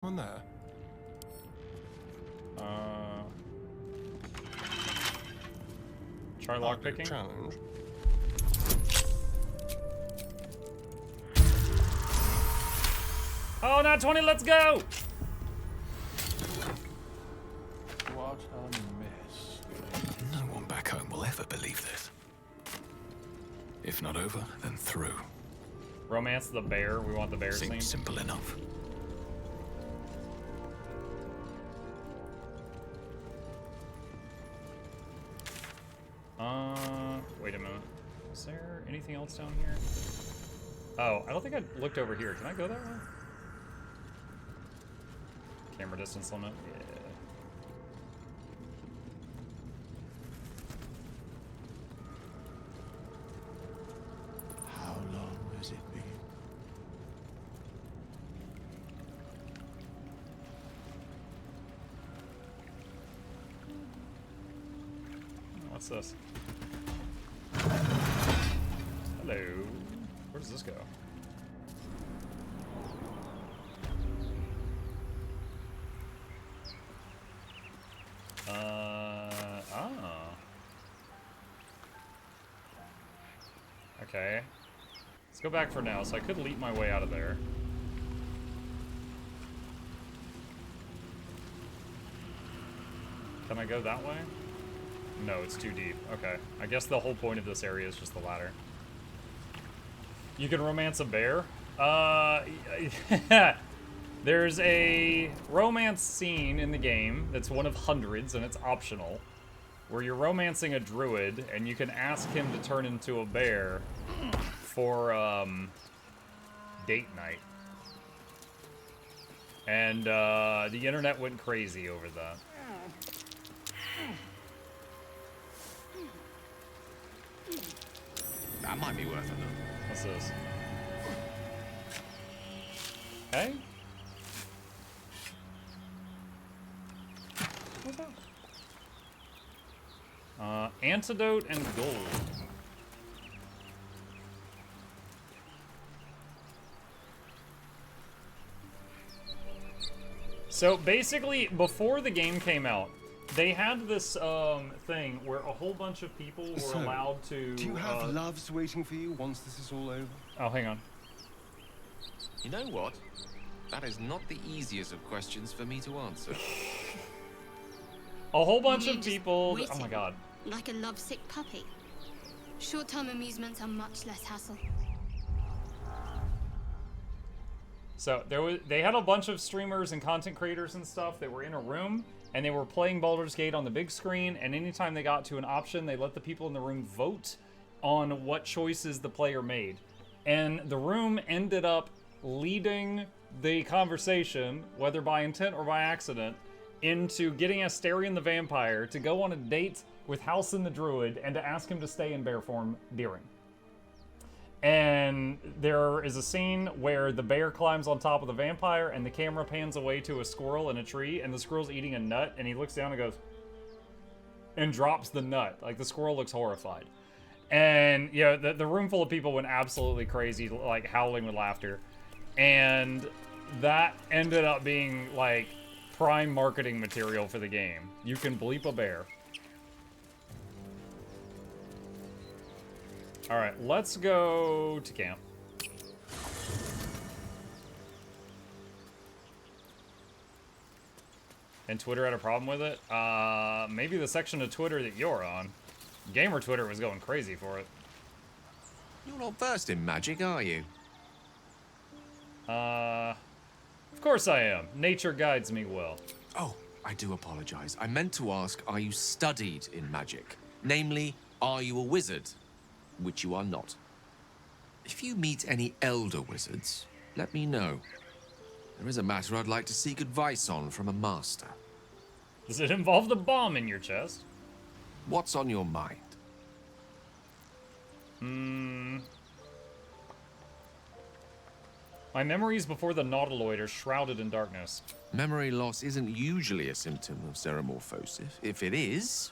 on there? Try lockpicking. Challenge. Oh, not 20. Let's go. What a mess. No one back home will ever believe this. If not over, then through. Romance the bear. We want the bear scene. Seems simple enough. Wait a minute. Is there anything else down here? Oh, I don't think I looked over here. Can I go that way? Camera distance limit? Yeah. How long has it been? What's this? Hello. Where does this go? Okay. Let's go back for now, so I could leap my way out of there. Can I go that way? No, it's too deep. Okay. I guess the whole point of this area is just the ladder. You can romance a bear? There's a romance scene in the game that's one of hundreds, and it's optional, where you're romancing a druid, and you can ask him to turn into a bear for, date night. And, the internet went crazy over that. That might be worth it. What's this? Hey? What's that? Antidote and gold. So basically, before the game came out, they had this thing where a whole bunch of people were allowed to. Do you have loves waiting for you once this is all over? Oh, hang on. You know what? That is not the easiest of questions for me to answer. A whole bunch of Just people. Oh my waiting, god. like a lovesick puppy. Short-term amusements are much less hassle. So they had a bunch of streamers and content creators and stuff that were in a room, and they were playing Baldur's Gate on the big screen, and anytime they got to an option, they let the people in the room vote on what choices the player made. And the room ended up leading the conversation, whether by intent or by accident, into getting Asterion the Vampire to go on a date with Halsin the Druid and to ask him to stay in bear form during. And there is a scene where the bear climbs on top of the vampire and the camera pans away to a squirrel in a tree, and the squirrel's eating a nut, and he looks down and goes, and drops the nut. Like, the squirrel looks horrified. And, you know, the room full of people went absolutely crazy, like, howling with laughter. And that ended up being, like, prime marketing material for the game. You can bleep a bear. Alright, let's go to camp. And Twitter had a problem with it? Maybe the section of Twitter that you're on. Gamer Twitter was going crazy for it. You're not versed in magic, are you? Of course I am. Nature guides me well. Oh, I do apologize. I meant to ask, are you studied in magic? Namely, are you a wizard? Which you are not. If you meet any elder wizards, let me know. There is a matter I'd like to seek advice on from a master. Does it involve the bomb in your chest? What's on your mind? My memories before the Nautiloid are shrouded in darkness. Memory loss isn't usually a symptom of xeromorphosis. If it is,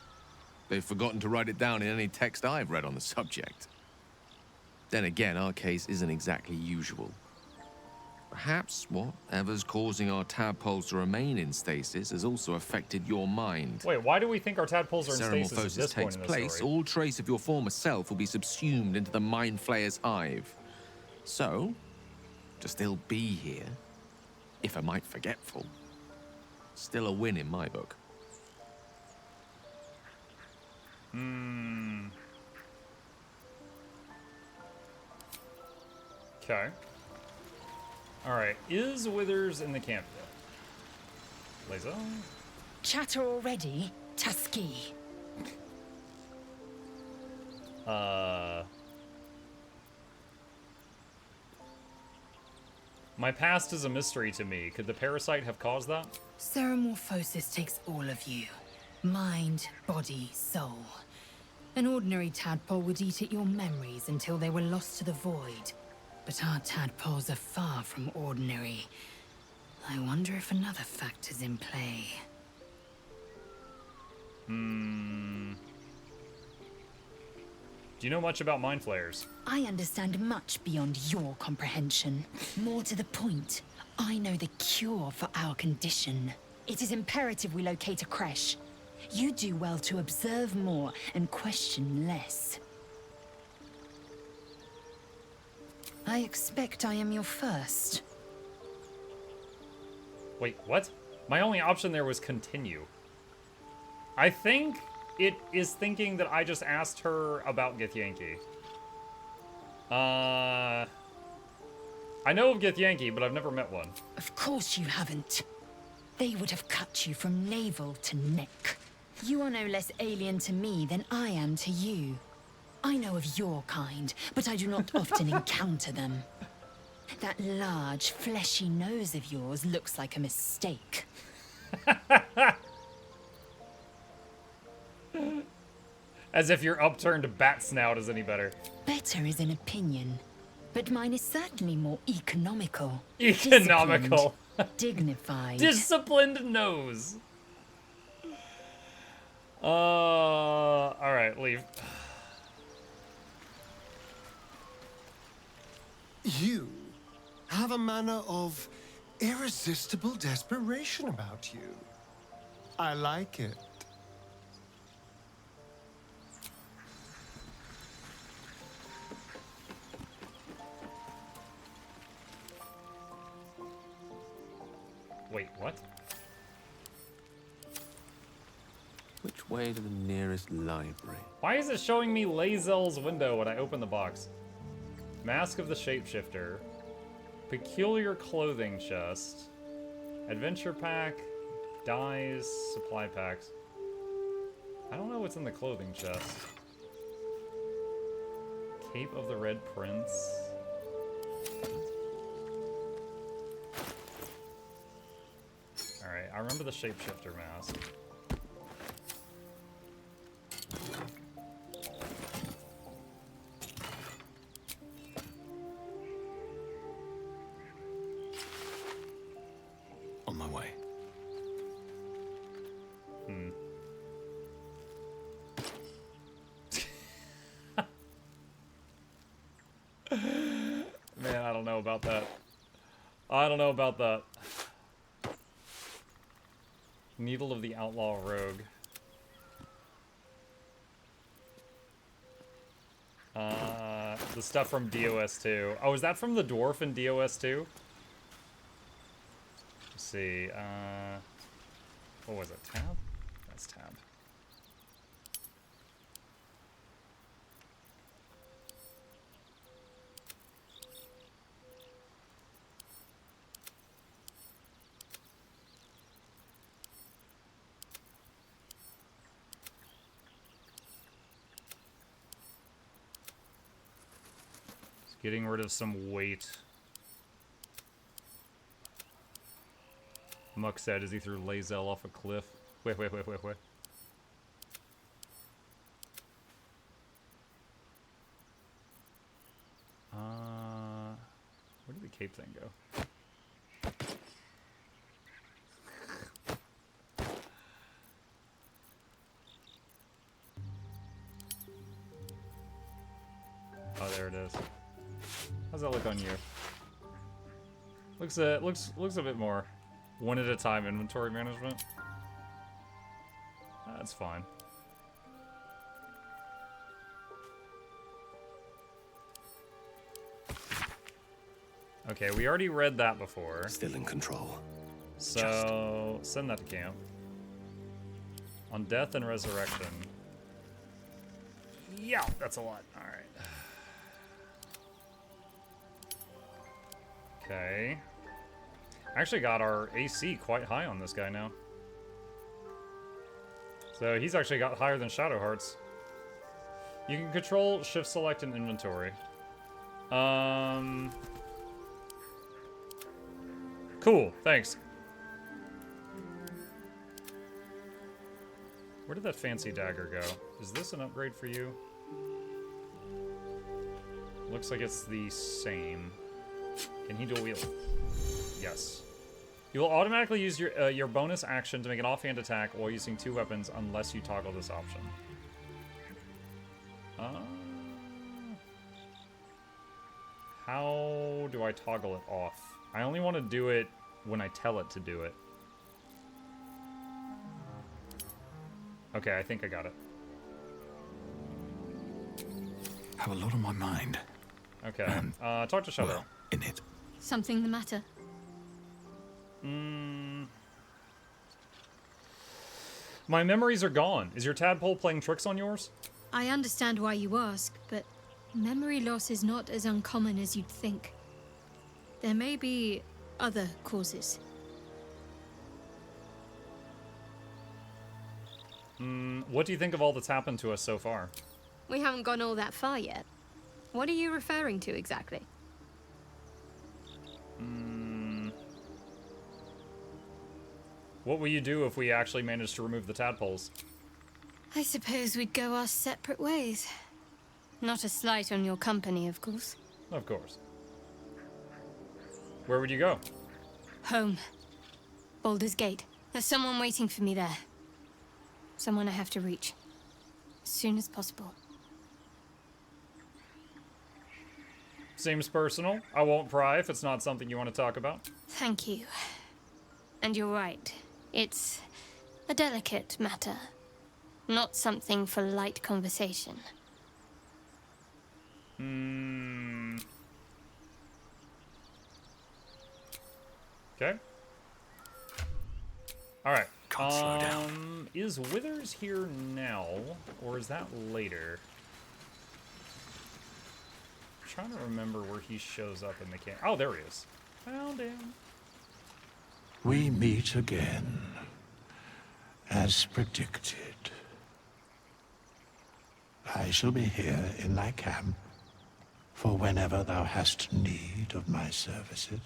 they've forgotten to write it down in any text I've read on the subject. Then again, our case isn't exactly usual. Perhaps whatever's causing our tadpoles to remain in stasis has also affected your mind. Wait, why do we think our tadpoles are in stasis at Ceramorphosis this point takes in the place, story? all trace of your former self will be subsumed into the Mind Flayer's hive. So, to still be here, if a mite forgetful, still a win in my book. Okay. Alright, is Withers in the camp yet? Lazo? Chatter already? Tusky. My past is a mystery to me. Could the parasite have caused that? Ceramorphosis takes all of you. Mind, body, soul. An ordinary tadpole would eat at your memories until they were lost to the void. But our tadpoles are far from ordinary. I wonder if another factor's in play. Do you know much about mind flayers? I understand much beyond your comprehension. More to the point, I know the cure for our condition. It is imperative we locate a creche. You do well to observe more and question less. I expect I am your first. Wait, what? My only option there was continue. I think it is thinking that I just asked her about Githyanki. I know of Githyanki, but I've never met one. Of course you haven't. They would have cut you from navel to neck. You are no less alien to me than I am to you. I know of your kind, but I do not often encounter them. That large, fleshy nose of yours looks like a mistake. As if your upturned bat snout is any better. Better is an opinion, but mine is certainly more economical. Economical. Disciplined, dignified. Disciplined nose. Alright, leave. You have a manner of irresistible desperation about you. I like it. Wait, what? Which way to the nearest library? Why is it showing me Lazel's window when I open the box? Mask of the Shapeshifter. Peculiar clothing chest. Adventure pack. Dyes. Supply packs. I don't know what's in the clothing chest. Cape of the Red Prince. Alright, I remember the Shapeshifter mask. On my way. Man, I don't know about that. I don't know about that. Needle of the Outlaw Rogue. The stuff from DOS 2. Oh, is that from the dwarf in DOS 2? Let's see. What was it? Tab? That's tab. Getting rid of some weight. Muck said as he threw Lazel off a cliff. Wait. Where did the cape thing go? Oh, there it is. How's that look on you? Looks a bit more one at a time inventory management. That's fine. Okay, we already read that before. Still in control. So, send that to camp. On death and resurrection. Yeah, that's a lot. Alright. Okay. Actually got our AC quite high on this guy now. So he's actually got higher than Shadow Hearts. You can control, shift select, and inventory. Cool, thanks. Where did that fancy dagger go? Is this an upgrade for you? Looks like it's the same. Can he dual wield? Yes. You will automatically use your bonus action to make an offhand attack while using 2 weapons unless you toggle this option. How do I toggle it off? I only want to do it when I tell it to do it. Okay, I think I got it. Have a lot on my mind. Okay, talk to Shadow. Well, in it. Something the matter? My memories are gone. Is your tadpole playing tricks on yours? I understand why you ask, but memory loss is not as uncommon as you'd think. There may be other causes. What do you think of all that's happened to us so far? We haven't gone all that far yet. What are you referring to exactly? What will you do if we actually manage to remove the tadpoles? I suppose we'd go our separate ways. Not a slight on your company, of course. Of course. Where would you go? Home. Baldur's Gate. There's someone waiting for me there. Someone I have to reach. As soon as possible. Seems personal. I won't pry if it's not something you want to talk about. Thank you. And you're right. It's a delicate matter. Not something for light conversation. Okay. Alright. Can't slow down. Is Withers here now, or is that later? I'm trying to remember where he shows up in the camp. Oh, there he is. Found him. We meet again, as predicted. I shall be here in thy camp for whenever thou hast need of my services.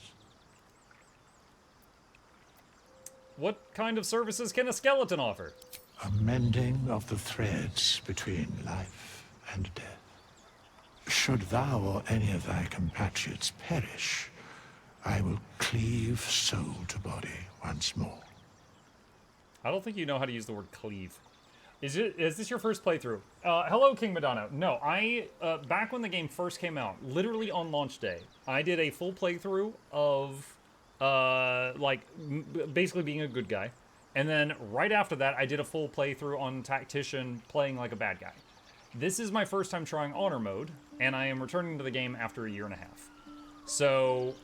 What kind of services can a skeleton offer? A mending of the threads between life and death. Should thou or any of thy compatriots perish, I will cleave soul to body once more. I don't think you know how to use the word cleave. Is this your first playthrough? Hello, King Madonna. No, back when the game first came out, literally on launch day, I did a full playthrough of, basically being a good guy. And then right after that, I did a full playthrough on Tactician playing like a bad guy. This is my first time trying Honor Mode, and I am returning to the game after 1.5 years. So,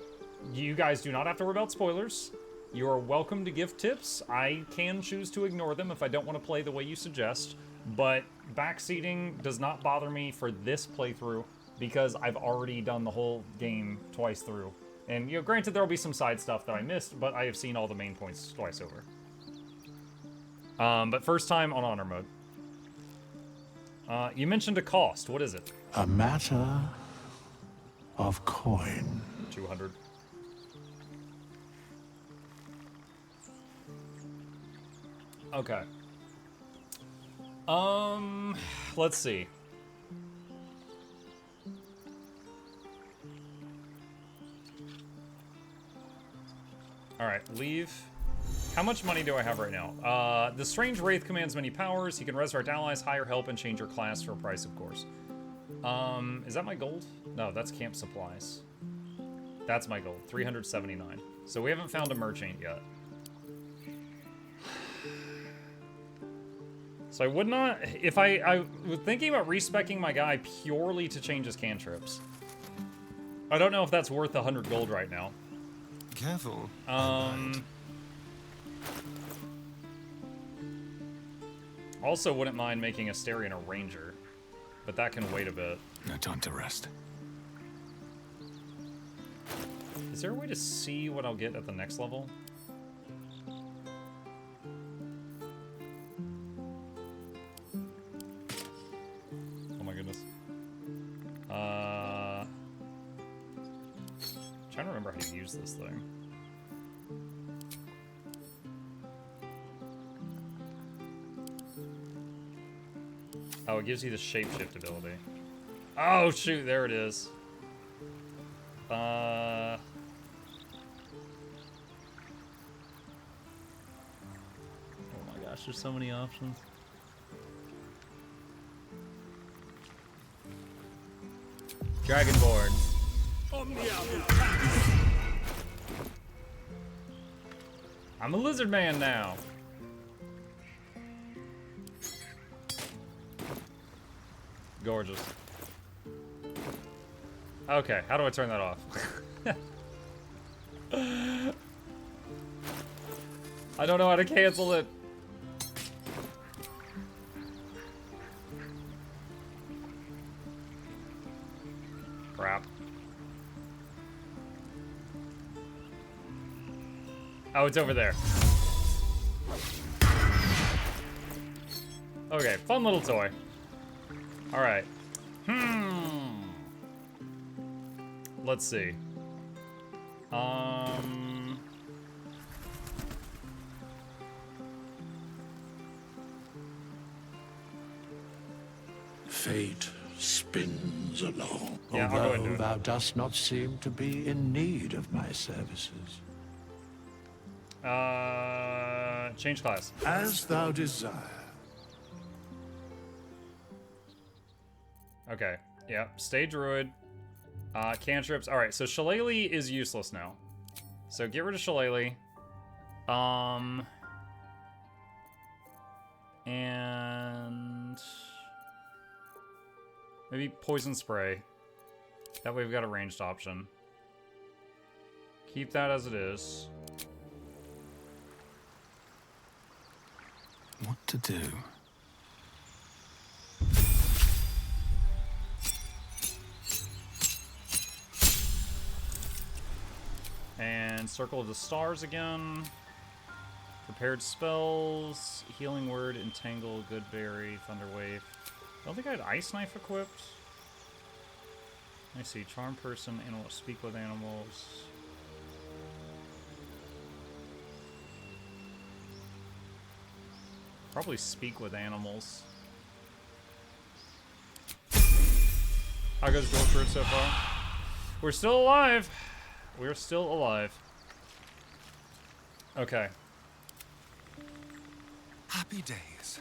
you guys do not have to worry about spoilers. You are welcome to give tips. I can choose to ignore them if I don't want to play the way you suggest, but backseating does not bother me for this playthrough because I've already done the whole game twice through. And, granted there will be some side stuff that I missed, but I have seen all the main points twice over. But first time on Honor Mode. You mentioned a cost. What is it? A matter of coin. 200. Okay. Let's see. Alright, leave. How much money do I have right now? The Strange Wraith commands many powers. He can resurrect allies, hire help, and change your class for a price, of course. Is that my gold? No, that's camp supplies. That's my goal, 379. So we haven't found a merchant yet. So I would not, if I was thinking about respecking my guy purely to change his cantrips. I don't know if that's worth 100 gold right now. Careful. Also wouldn't mind making Asterion a ranger, but that can wait a bit. No time to rest. Is there a way to see what I'll get at the next level? Oh my goodness. Trying to remember how to use this thing. Oh, it gives you the shapeshift ability. Oh shoot, there it is. Oh my gosh, there's so many options. Dragonborn. I'm a lizard man now. Gorgeous. Okay, how do I turn that off? I don't know how to cancel it. Crap. Oh, it's over there. Okay, fun little toy. All right. Let's see. Fate spins along, Yeah, I'll go ahead and do although it. thou dost not seem to be in need of my services. Change class. As thou desire. Okay. Yeah. Stay druid. Cantrips. All right. So Shillelagh is useless now. So get rid of Shillelagh. And maybe poison spray. That way we've got a ranged option. Keep that as it is. What to do? And Circle of the Stars again. Prepared spells. Healing Word, Entangle, Goodberry, Thunderwave. I don't think I had Ice Knife equipped. I see. Charm Person, Animal, Speak with Animals. Probably Speak with Animals. How goes Goldfruit so far? We're still alive. We're still alive. Okay. Happy days.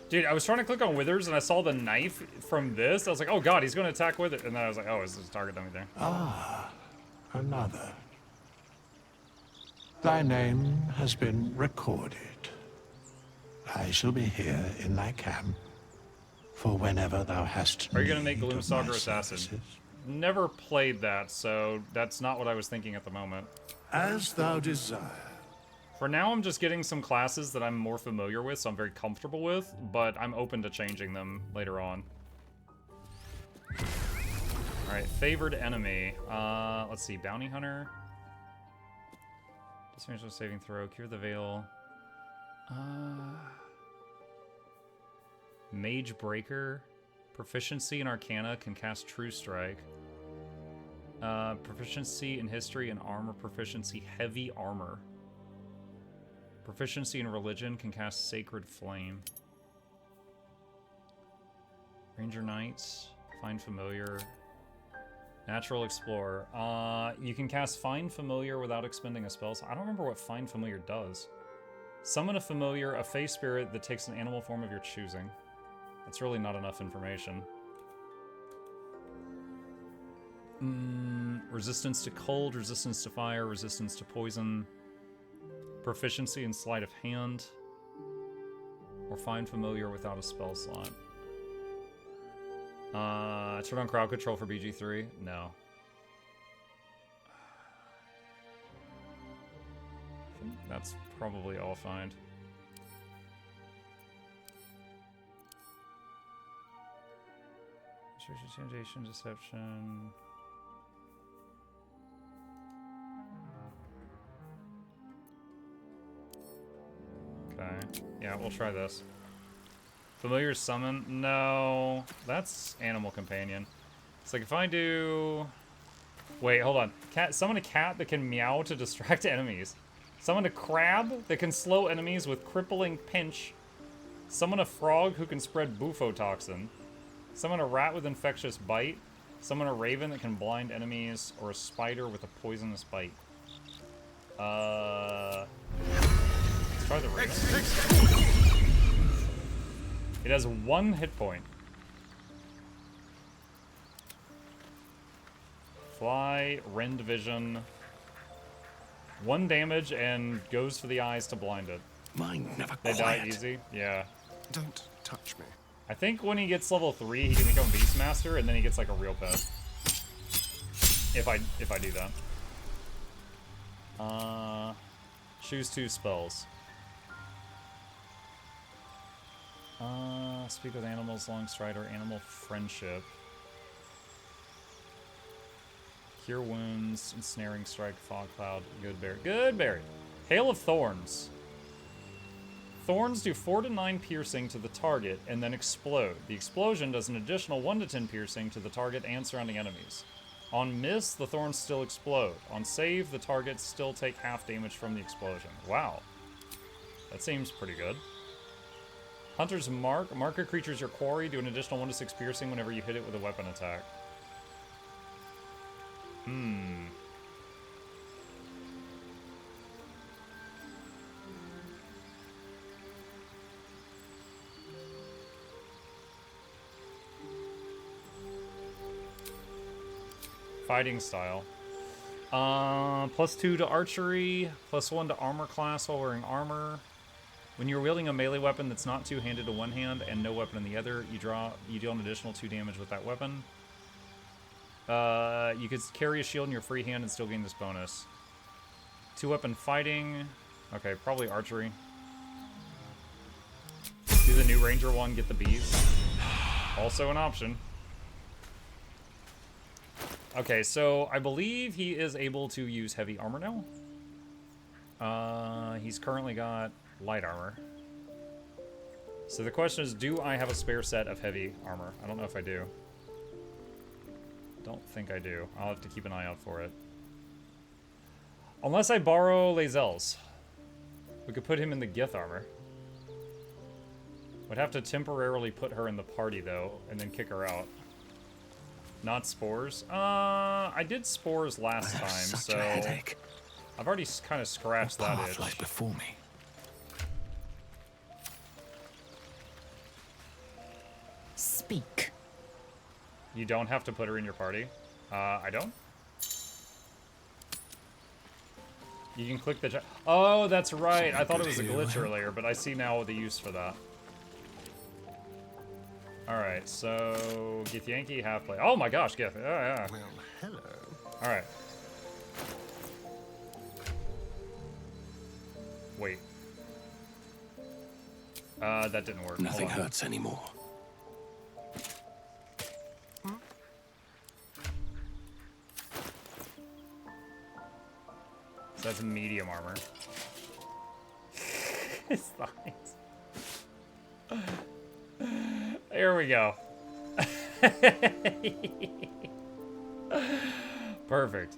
Dude, I was trying to click on Withers and I saw the knife from this. I was like, oh god, he's going to attack with it. And then I was like, oh, is this target dummy there? Ah, another. Thy name has been recorded. I shall be here in thy camp for whenever thou hast Are you going to make need of Gloomstalker my Assassin? services. Never played that, so that's not what I was thinking at the moment. As thou desire. For now, I'm just getting some classes that I'm more familiar with, so I'm very comfortable with, but I'm open to changing them later on. Alright, favored enemy. Let's see, Bounty Hunter. Disadvantage saving throw, Cure the Veil. Mage Breaker. Proficiency in Arcana, can cast True Strike. Proficiency in History and Armor Proficiency, Heavy Armor. Proficiency in Religion, can cast Sacred Flame. Ranger Knights, Find Familiar. Natural Explorer. You can cast Find Familiar without expending a spell. So I don't remember what Find Familiar does. Summon a familiar, a Fey spirit that takes an animal form of your choosing. That's really not enough information. Resistance to cold, resistance to fire, resistance to poison, proficiency in sleight of hand, or find familiar without a spell slot. Turn on crowd control for BG3? No. I think that's probably all fine. Intimidation, deception. Okay. Yeah, we'll try this. Familiar summon? No. That's animal companion. It's like if I do... Wait, hold on. Summon a cat that can meow to distract enemies. Summon a crab that can slow enemies with crippling pinch. Summon a frog who can spread bufotoxin. Summon a rat with infectious bite. Summon a raven that can blind enemies, or a spider with a poisonous bite. Let's try the raven. It has 1 hit point. Fly, rend vision. 1 damage and goes for the eyes to blind it. Mine never They quiet. die easy? Yeah. Don't touch me. I think when he gets level 3, he can become Beastmaster, and then he gets like a real pet. If I do that. Choose 2 spells. Speak with animals, long strider, animal friendship. Cure wounds, ensnaring strike, fog cloud, good berry. Good berry. Hail of thorns. Thorns do 4 to 9 piercing to the target and then explode. The explosion does an additional 1 to 10 piercing to the target and surrounding enemies. On miss, the thorns still explode. On save, the targets still take half damage from the explosion. Wow. That seems pretty good. Hunter's Mark. Mark a creature's your quarry. Do an additional 1 to 6 piercing whenever you hit it with a weapon attack. Fighting style. +2 to archery, +1 to armor class while wearing armor. When you're wielding a melee weapon that's not two-handed to one hand and no weapon in the other, you deal an additional 2 damage with that weapon. You could carry a shield in your free hand and still gain this bonus. 2-weapon fighting. Okay, probably archery. Do the new ranger one, get the bees. Also an option. Okay, so I believe he is able to use heavy armor now. He's currently got light armor. So the question is, do I have a spare set of heavy armor? I don't know if I do. Don't think I do. I'll have to keep an eye out for it. Unless I borrow Lae'zel's. We could put him in the Gith armor. Would have to temporarily put her in the party, though, and then kick her out. Not spores? I did spores last time, such so... a headache. I've already kind of scratched that Path itch. lies before me. Speak. You don't have to put her in your party. I don't? You can click the... Oh, that's right. I thought it was a glitch earlier, but I see now the use for that. Alright, so... Gith Yankee, half play. Oh my gosh, Gith. Yeah. Well, hello. Alright. Wait. That didn't work. Nothing Hold on. hurts anymore. So that's medium armor. His thighs. There we go. Perfect.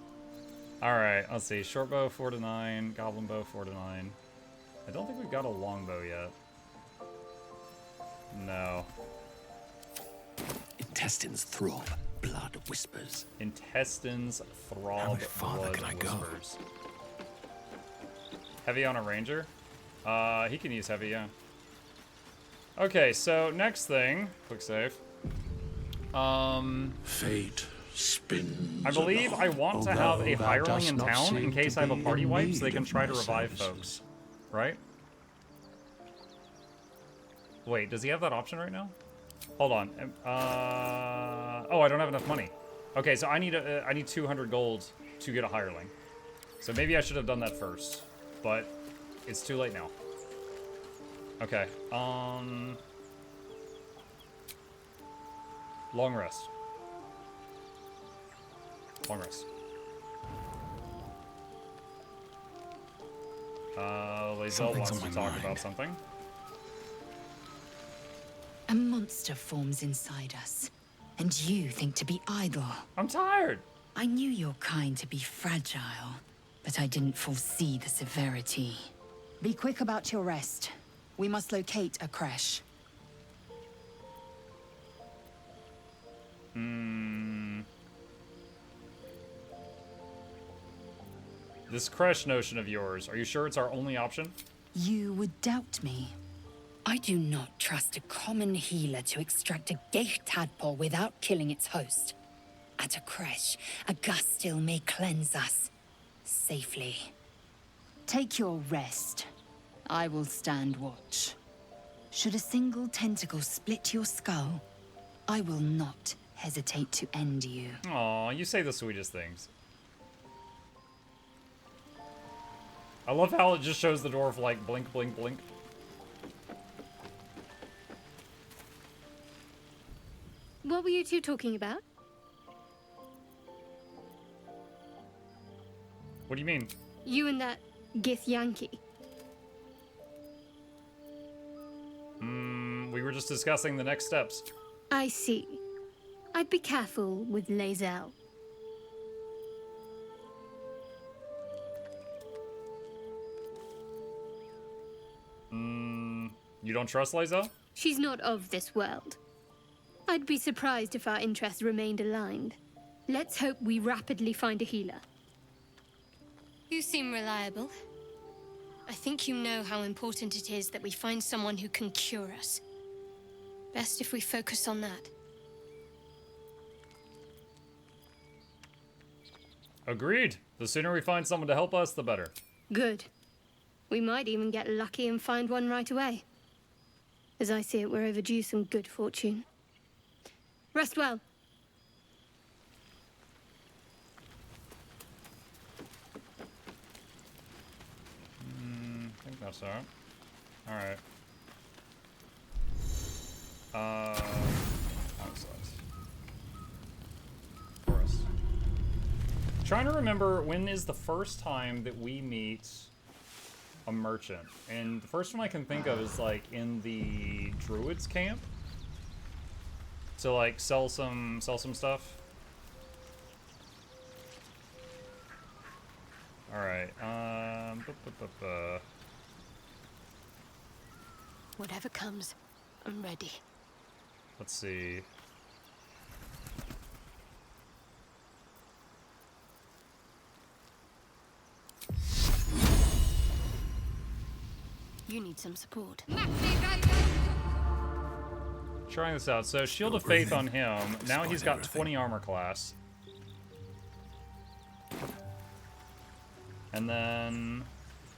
Alright, let's see. Short bow 4 to 9, goblin bow 4 to 9. I don't think we've got a longbow yet. No. Intestines throb, blood whispers. Intestines How throb, much farther blood can I go? whispers. Heavy on a ranger? He can use heavy, yeah. Okay, so next thing, quick save. Fate spins I believe I want to have a although thou hireling dost in not town in seem case to I have a be party in wipe so they need can of try to my revive services. folks. Right? Wait, does he have that option right now? Hold on. Oh, I don't have enough money. Okay, so I need 200 gold to get a hireling. So maybe I should have done that first, but it's too late now. Okay. Long rest. Long rest. Lae'zel Something's wants on to my talk mind. about something. A monster forms inside us, and you think to be idle. I'm tired. I knew your kind to be fragile, but I didn't foresee the severity. Be quick about your rest. We must locate a creche. This creche notion of yours, are you sure it's our only option? You would doubt me. I do not trust a common healer to extract a gate tadpole without killing its host. At a creche, a gust still may cleanse us safely. Take your rest. I will stand watch. Should a single tentacle split your skull, I will not hesitate to end you. Aw, you say the sweetest things. I love how it just shows the dwarf like blink, blink, blink. What were you two talking about? What do you mean? You and that Gith Yankee. We were just discussing the next steps. I see. I'd be careful with Lae'zel. You don't trust Lae'zel? She's not of this world. I'd be surprised if our interests remained aligned. Let's hope we rapidly find a healer. You seem reliable. I think you know how important it is that we find someone who can cure us. Best if we focus on that. Agreed. The sooner we find someone to help us, the better. Good. We might even get lucky and find one right away. As I see it, we're overdue some good fortune. Rest well. I think that's all. Alright. That sucks. Forest. Trying to remember when is the first time that we meet a merchant. And the first one I can think of is like in the druids camp. To like sell some stuff. Alright, Whatever comes, I'm ready. let's see. You need some support. Trying this out. So Shield of Faith on him. Now he's got 20 armor class. And then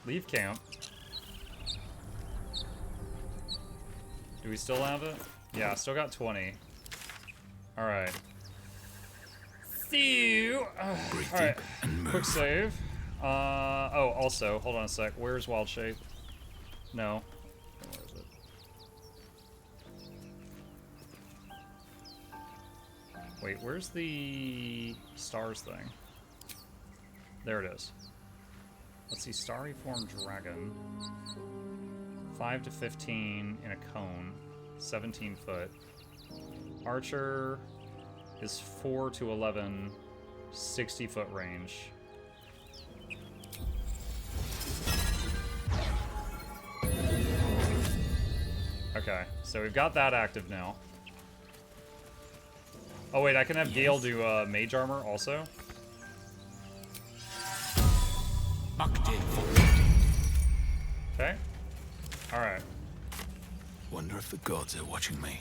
leave camp. Do we still have it? Yeah, still got 20. Alright. See you. Alright. Quick save. Oh, also, hold on a sec. Where's Wild Shape? No. Where is it? Wait, where's the stars thing? There it is. Let's see, Starry Form Dragon. 5 to 15 in a cone. 17 foot. Archer is 4 to 11. 60 foot range. Okay, so we've got that active now. Oh wait, I can have Gale do mage armor also. Okay. Alright. Wonder if the gods are watching me.